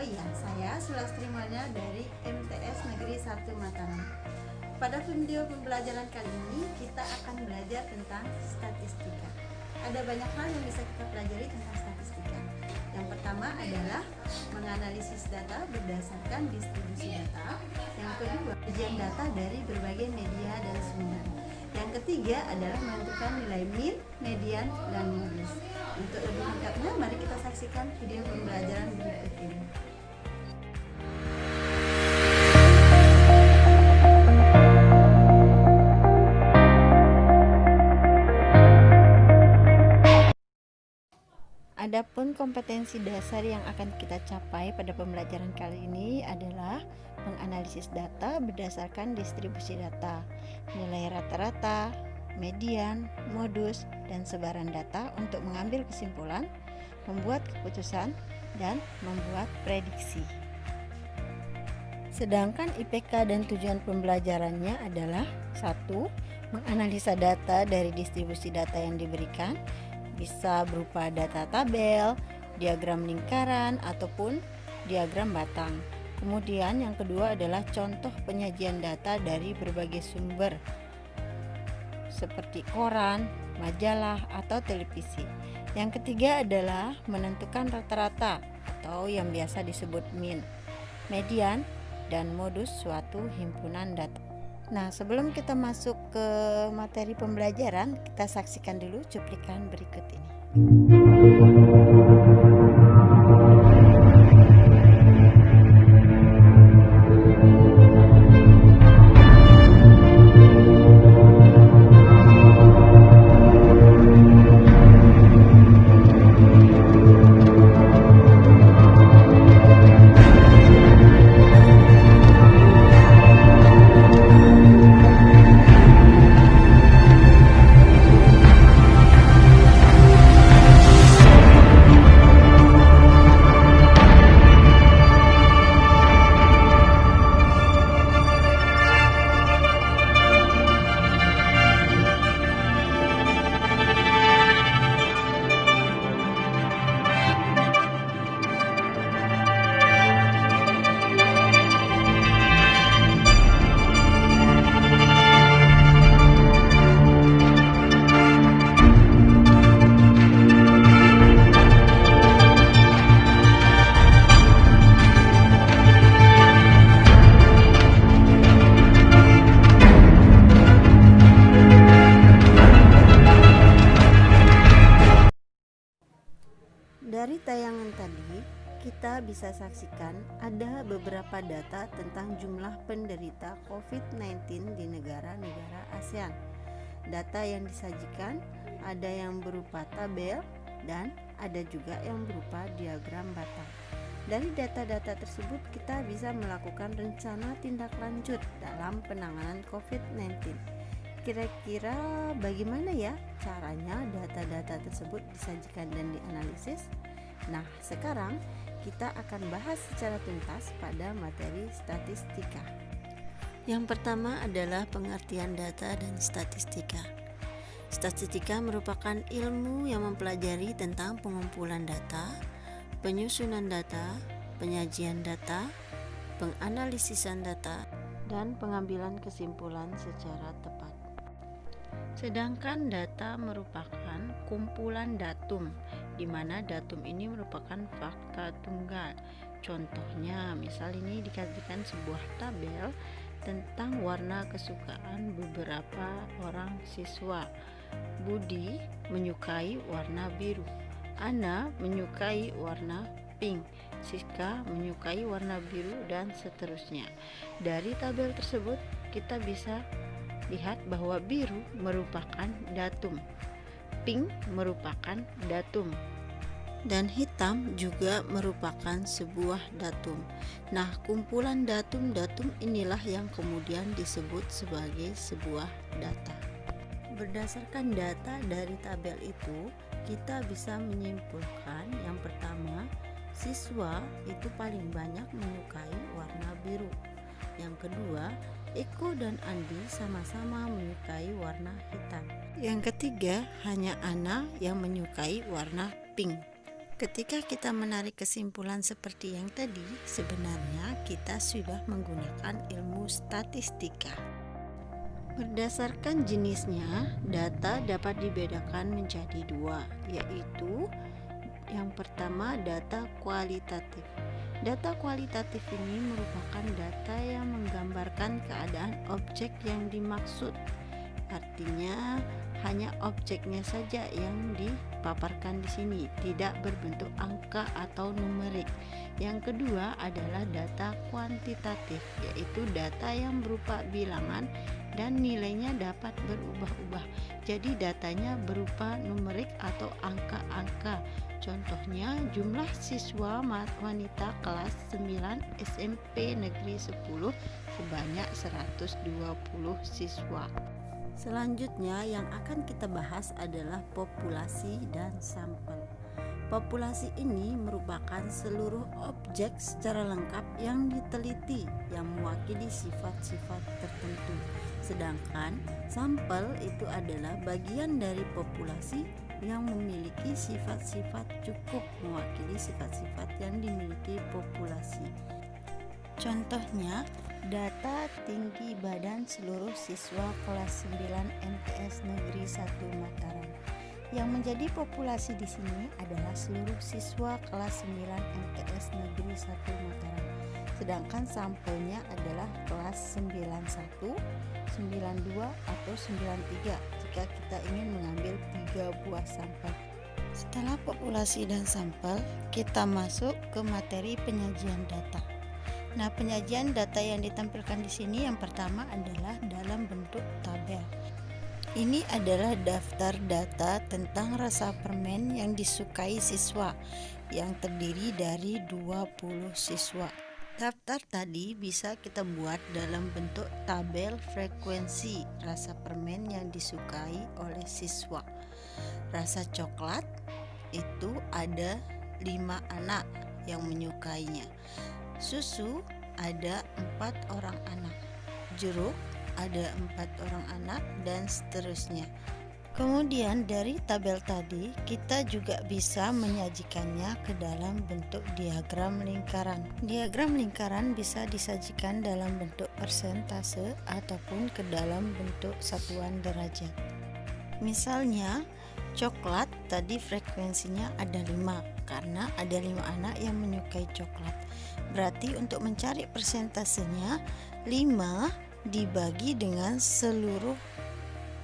iya, saya Sulastri Mania dari MTS Negeri 1 Mataram. Pada video pembelajaran kali ini kita akan belajar tentang statistika. Ada banyak hal yang bisa kita pelajari tentang statistika. Yang pertama adalah menganalisis data berdasarkan distribusi data. Yang kedua, kajian data dari berbagai media dan sumber. Yang ketiga adalah menentukan nilai min, median, dan modus. Untuk lebih lengkapnya, mari kita saksikan video pembelajaran berikut ini. Adapun kompetensi dasar yang akan kita capai pada pembelajaran kali ini adalah menganalisis data berdasarkan distribusi data, nilai rata-rata, median, modus, dan sebaran data untuk mengambil kesimpulan, membuat keputusan, dan membuat prediksi. Sedangkan IPK dan tujuan pembelajarannya adalah 1. Menganalisa data dari distribusi data yang diberikan, bisa berupa data tabel, diagram lingkaran, ataupun diagram batang. Kemudian yang kedua adalah contoh penyajian data dari berbagai sumber seperti koran, majalah, atau televisi. Yang ketiga adalah menentukan rata-rata atau yang biasa disebut min, median, dan modus suatu himpunan data. Nah, sebelum kita masuk ke materi pembelajaran, kita saksikan dulu cuplikan berikut ini. Dari tayangan tadi, kita bisa saksikan ada beberapa data tentang jumlah penderita COVID-19 di negara-negara ASEAN. Data yang disajikan ada yang berupa tabel dan ada juga yang berupa diagram batang. Dari data-data tersebut kita bisa melakukan rencana tindak lanjut dalam penanganan COVID-19. Kira-kira bagaimana ya caranya data-data tersebut disajikan dan dianalisis? Nah, sekarang kita akan bahas secara tuntas pada materi statistika. Yang pertama adalah pengertian data dan statistika. Statistika merupakan ilmu yang mempelajari tentang pengumpulan data, penyusunan data, penyajian data, penganalisisan data, dan pengambilan kesimpulan secara tepat. Sedangkan data merupakan kumpulan datum, di mana datum ini merupakan fakta tunggal. Contohnya, misal ini dikatakan sebuah tabel tentang warna kesukaan beberapa orang siswa. Budi menyukai warna biru, Ana menyukai warna pink, Siska menyukai warna biru, dan seterusnya. Dari tabel tersebut kita bisa lihat bahwa biru merupakan datum, pink merupakan datum, dan hitam juga merupakan sebuah datum. Nah, kumpulan datum-datum inilah yang kemudian disebut sebagai sebuah data. Berdasarkan data dari tabel itu, kita bisa menyimpulkan yang pertama, siswa itu paling banyak menyukai warna biru. Yang kedua, Eko dan Andi sama-sama menyukai warna hitam. Yang ketiga, hanya Ana yang menyukai warna pink. Ketika kita menarik kesimpulan seperti yang tadi, sebenarnya kita sudah menggunakan ilmu statistika. Berdasarkan jenisnya, data dapat dibedakan menjadi dua, yaitu yang pertama data kualitatif. Data kualitatif ini merupakan data yang menggambarkan keadaan objek yang dimaksud. Artinya hanya objeknya saja yang dipaparkan di sini, tidak berbentuk angka atau numerik. Yang kedua adalah data kuantitatif, yaitu data yang berupa bilangan dan nilainya dapat berubah-ubah. Jadi datanya berupa numerik atau angka-angka. Contohnya jumlah siswa wanita kelas 9 SMP Negeri 10 sebanyak 120 siswa. Selanjutnya yang akan kita bahas adalah populasi dan sampel. Populasi ini merupakan seluruh objek secara lengkap yang diteliti yang mewakili sifat-sifat tertentu. Sedangkan sampel itu adalah bagian dari populasi yang memiliki sifat-sifat cukup mewakili sifat-sifat yang dimiliki populasi. Contohnya, data tinggi badan seluruh siswa kelas 9 MTS Negeri 1 Mataram. Yang menjadi populasi di sini adalah seluruh siswa kelas 9 MTS Negeri 1 Mataram. Sedangkan sampelnya adalah kelas 91, 92 atau 93 jika kita ingin mengambil 3 buah sampel. Setelah populasi dan sampel, kita masuk ke materi penyajian data. Nah, penyajian data yang ditampilkan di sini yang pertama adalah dalam bentuk tabel. Ini adalah daftar data tentang rasa permen yang disukai siswa yang terdiri dari 20 siswa. Daftar tadi bisa kita buat dalam bentuk tabel frekuensi rasa permen yang disukai oleh siswa. Rasa coklat itu ada 5 anak yang menyukainya. Susu ada 4 orang anak, jeruk ada 4 orang anak, dan seterusnya. Kemudian dari tabel tadi kita juga bisa menyajikannya ke dalam bentuk diagram lingkaran. Diagram lingkaran bisa disajikan dalam bentuk persentase ataupun ke dalam bentuk satuan derajat. Misalnya coklat tadi frekuensinya ada 5 karena ada 5 anak yang menyukai coklat. Berarti untuk mencari persentasenya 5 dibagi dengan seluruh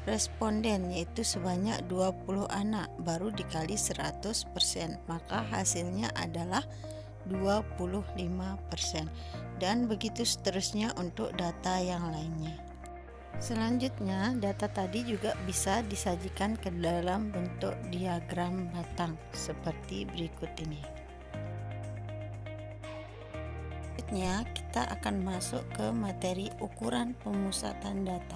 responden yaitu sebanyak 20 anak baru dikali 100%, maka hasilnya adalah 25%, dan begitu seterusnya untuk data yang lainnya. Selanjutnya, data tadi juga bisa disajikan ke dalam bentuk diagram batang seperti berikut ini. Selanjutnya, kita akan masuk ke materi ukuran pemusatan data.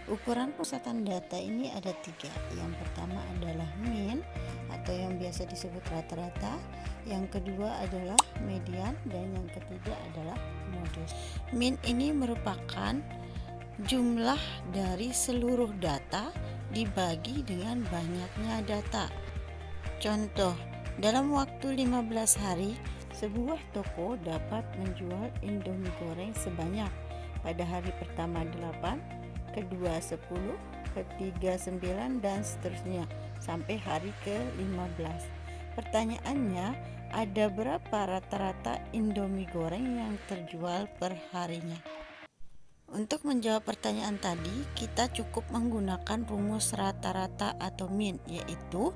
Ukuran pemusatan data ini ada 3. Yang pertama adalah mean atau yang biasa disebut rata-rata. Yang kedua adalah median, dan yang ketiga adalah modus. Mean ini merupakan jumlah dari seluruh data dibagi dengan banyaknya data. Contoh, dalam waktu 15 hari, sebuah toko dapat menjual Indomie goreng sebanyak pada hari pertama 8, kedua 10, ketiga 9, dan seterusnya sampai hari ke-15. Pertanyaannya, ada berapa rata-rata Indomie goreng yang terjual per harinya? Untuk menjawab pertanyaan tadi, kita cukup menggunakan rumus rata-rata atau mean, yaitu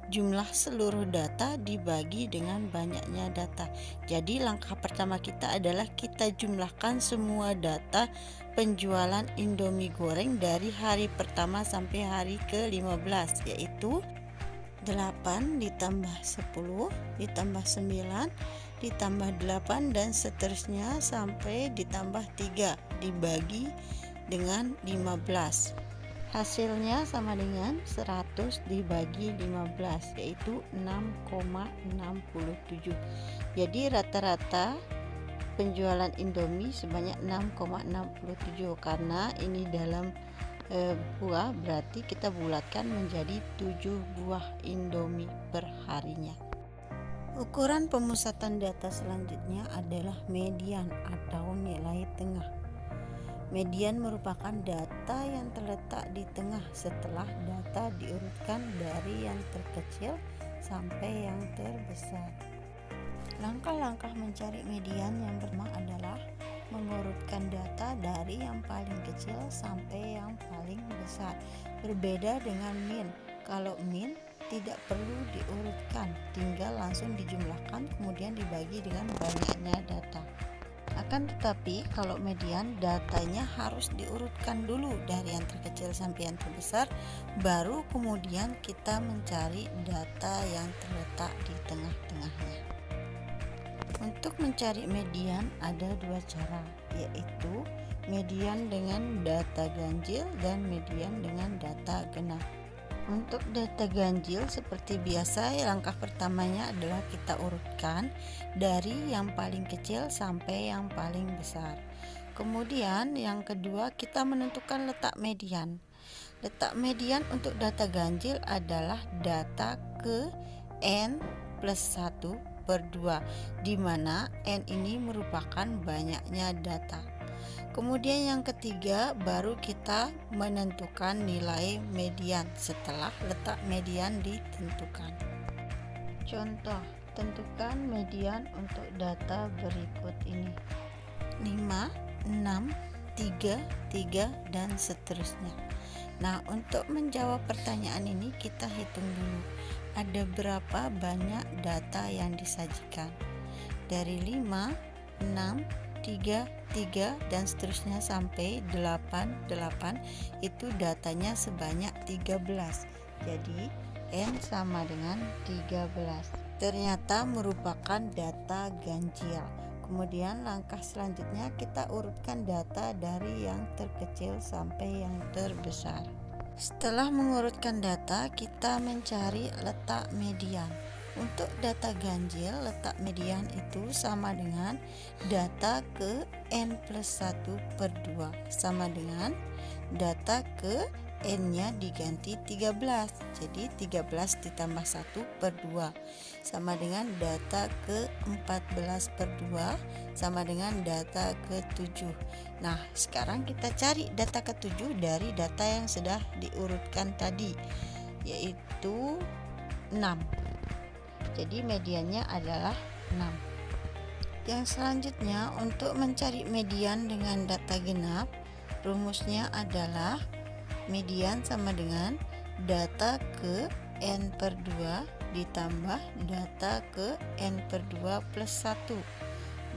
jumlah seluruh data dibagi dengan banyaknya data. Jadi langkah pertama kita adalah kita jumlahkan semua data penjualan Indomie goreng dari hari pertama sampai hari ke-15, yaitu 8 ditambah 10 ditambah 9 ditambah 8 dan seterusnya sampai ditambah 3 dibagi dengan 15. Hasilnya sama dengan 100 dibagi 15, yaitu 6,67. Jadi rata-rata penjualan Indomie sebanyak 6,67. Karena ini dalam buah, berarti kita bulatkan menjadi 7 buah Indomie per harinya. Ukuran pemusatan data selanjutnya adalah median atau nilai tengah. Median merupakan data yang terletak di tengah setelah data diurutkan dari yang terkecil sampai yang terbesar. Langkah-langkah mencari median yang pertama adalah mengurutkan data dari yang paling kecil sampai yang paling besar. Berbeda dengan min. Kalau min tidak perlu diurutkan, tinggal langsung dijumlahkan kemudian dibagi dengan banyaknya data. Akan tetapi kalau median, datanya harus diurutkan dulu dari yang terkecil sampai yang terbesar, baru kemudian kita mencari data yang terletak di tengah-tengahnya. Untuk mencari median ada dua cara, yaitu median dengan data ganjil dan median dengan data genap. Untuk data ganjil seperti biasa, langkah pertamanya adalah kita urutkan dari yang paling kecil sampai yang paling besar. Kemudian yang kedua kita menentukan letak median. Letak median untuk data ganjil adalah data ke n plus 1 per 2, di mana n ini merupakan banyaknya data. Kemudian yang ketiga baru kita menentukan nilai median setelah letak median ditentukan. Contoh, tentukan median untuk data berikut ini: 5, 6, 3, 3, dan seterusnya. Nah, untuk menjawab pertanyaan ini kita hitung dulu ada berapa banyak data yang disajikan. Dari 5, 6, 3, 3 dan seterusnya sampai 8 itu datanya sebanyak 13. Jadi n sama dengan 13. Ternyata merupakan data ganjil. Kemudian langkah selanjutnya kita urutkan data dari yang terkecil sampai yang terbesar. Setelah mengurutkan data, kita mencari letak median. Untuk data ganjil, letak median itu sama dengan data ke n plus 1 per 2, sama dengan data ke n-nya diganti 13. Jadi 13 ditambah 1 per 2 sama dengan data ke 14 per 2 sama dengan data ke 7. Nah, sekarang kita cari data ke 7 dari data yang sudah diurutkan tadi, yaitu 6. Jadi mediannya adalah 6. Yang selanjutnya untuk mencari median dengan data genap, rumusnya adalah median sama dengan data ke n per 2 ditambah data ke n per 2 plus 1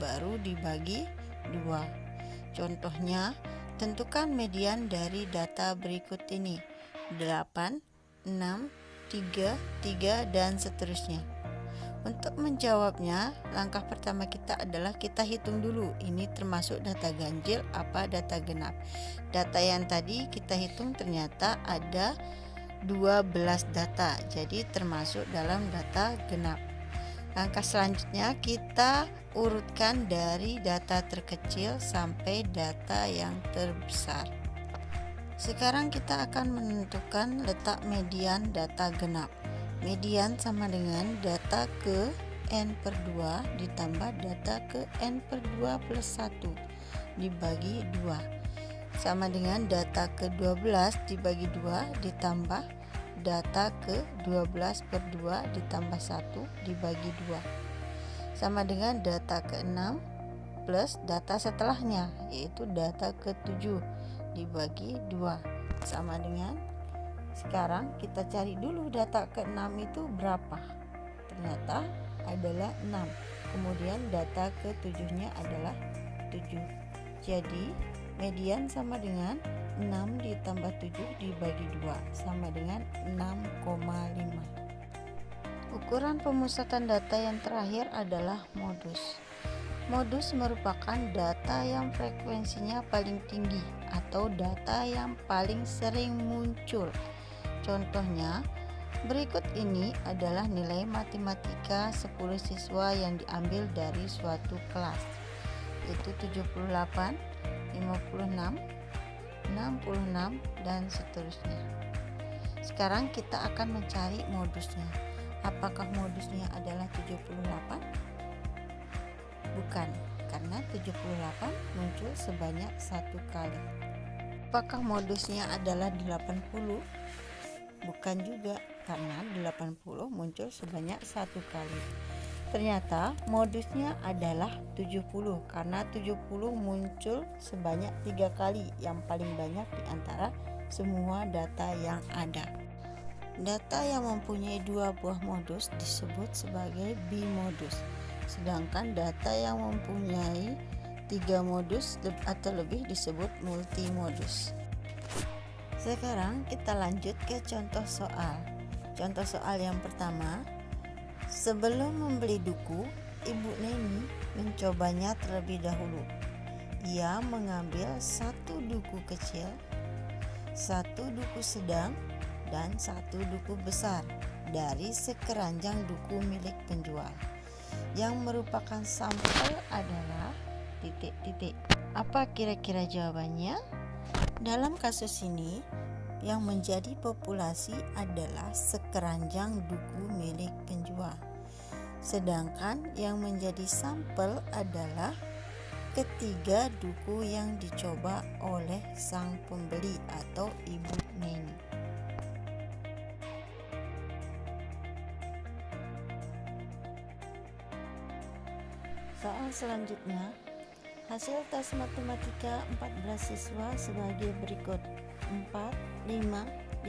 baru dibagi 2. Contohnya, tentukan median dari data berikut ini: 8, 6, 3, 3, dan seterusnya. Untuk menjawabnya, langkah pertama kita adalah kita hitung dulu ini termasuk data ganjil apa data genap. Data yang tadi kita hitung ternyata ada 12 data, jadi termasuk dalam data genap. Langkah selanjutnya kita urutkan dari data terkecil sampai data yang terbesar. Sekarang kita akan menentukan letak median data genap. Median sama dengan data ke n per 2 ditambah data ke n per 2 plus 1 dibagi 2 sama dengan data ke 12 dibagi 2 ditambah data ke 12 per 2 ditambah 1 dibagi 2 sama dengan data ke 6 plus data setelahnya, yaitu data ke 7 dibagi 2 sama dengan, sekarang kita cari dulu data ke-6 itu berapa. Ternyata adalah 6. Kemudian data ke-7-nya adalah 7. Jadi median sama dengan 6 ditambah 7 dibagi 2 sama dengan 6,5. Ukuran pemusatan data yang terakhir adalah modus. Modus merupakan data yang frekuensinya paling tinggi atau data yang paling sering muncul. Contohnya, berikut ini adalah nilai matematika 10 siswa yang diambil dari suatu kelas, yaitu 78, 56, 66, dan seterusnya. Sekarang kita akan mencari modusnya. Apakah modusnya adalah 78? Bukan, karena 78 muncul sebanyak 1 kali. Apakah modusnya adalah 80? Bukan juga, karena 80 muncul sebanyak 1 kali. Ternyata modusnya adalah 70, karena 70 muncul sebanyak 3 kali, yang paling banyak di antara semua data yang ada. Data yang mempunyai 2 buah modus disebut sebagai bimodus, sedangkan data yang mempunyai 3 modus atau lebih disebut multimodus. Sekarang kita lanjut ke contoh soal. Contoh soal yang pertama, sebelum membeli duku, Ibu Neni mencobanya terlebih dahulu. Ia mengambil 1 duku kecil, 1 duku sedang, dan 1 duku besar dari sekeranjang duku milik penjual. Yang merupakan sampel adalah ... Apa kira-kira jawabannya? Dalam kasus ini, yang menjadi populasi adalah sekeranjang duku milik penjual. Sedangkan yang menjadi sampel adalah ketiga duku yang dicoba oleh sang pembeli atau Ibu Neni. Soal selanjutnya, hasil tes matematika 14 siswa sebagai berikut: 4, 5, 5,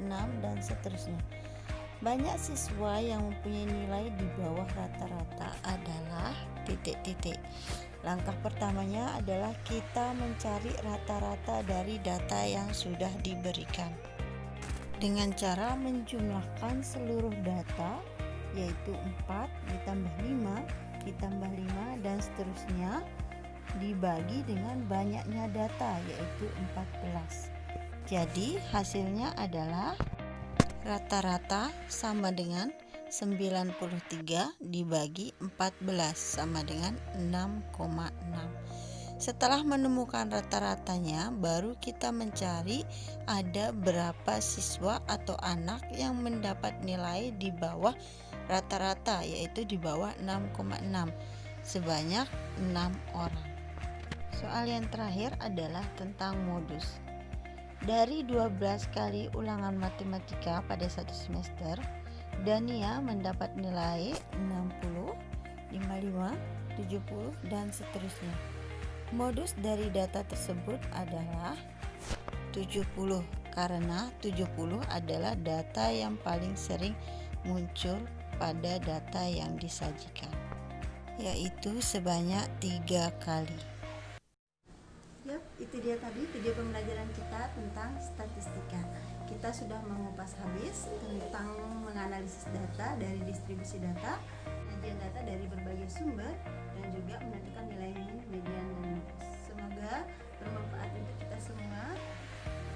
6, dan seterusnya. Banyak siswa yang mempunyai nilai di bawah rata-rata adalah ... Langkah pertamanya adalah kita mencari rata-rata dari data yang sudah diberikan dengan cara menjumlahkan seluruh data, yaitu 4 ditambah 5 ditambah 5 dan seterusnya, dibagi dengan banyaknya data, yaitu 14. Jadi hasilnya adalah rata-rata sama dengan 93 dibagi 14 sama dengan 6,6. Setelah menemukan rata-ratanya, baru kita mencari ada berapa siswa atau anak yang mendapat nilai di bawah rata-rata, yaitu di bawah 6,6, sebanyak 6 orang. Soal yang terakhir adalah tentang modus. Dari 12 kali ulangan matematika pada 1 semester, Dania mendapat nilai 60, 55, 70, dan seterusnya. Modus dari data tersebut adalah 70, karena 70 adalah data yang paling sering muncul pada data yang disajikan, yaitu sebanyak 3 kali. Yap, itu dia tadi video pembelajaran kita tentang statistika. Kita sudah mengupas habis tentang menganalisis data dari distribusi data, penyajian data dari berbagai sumber, dan juga menentukan nilai mean, median, dan modus. Semoga bermanfaat untuk kita semua.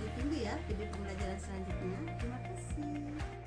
Ditunggu ya video pembelajaran selanjutnya. Terima kasih.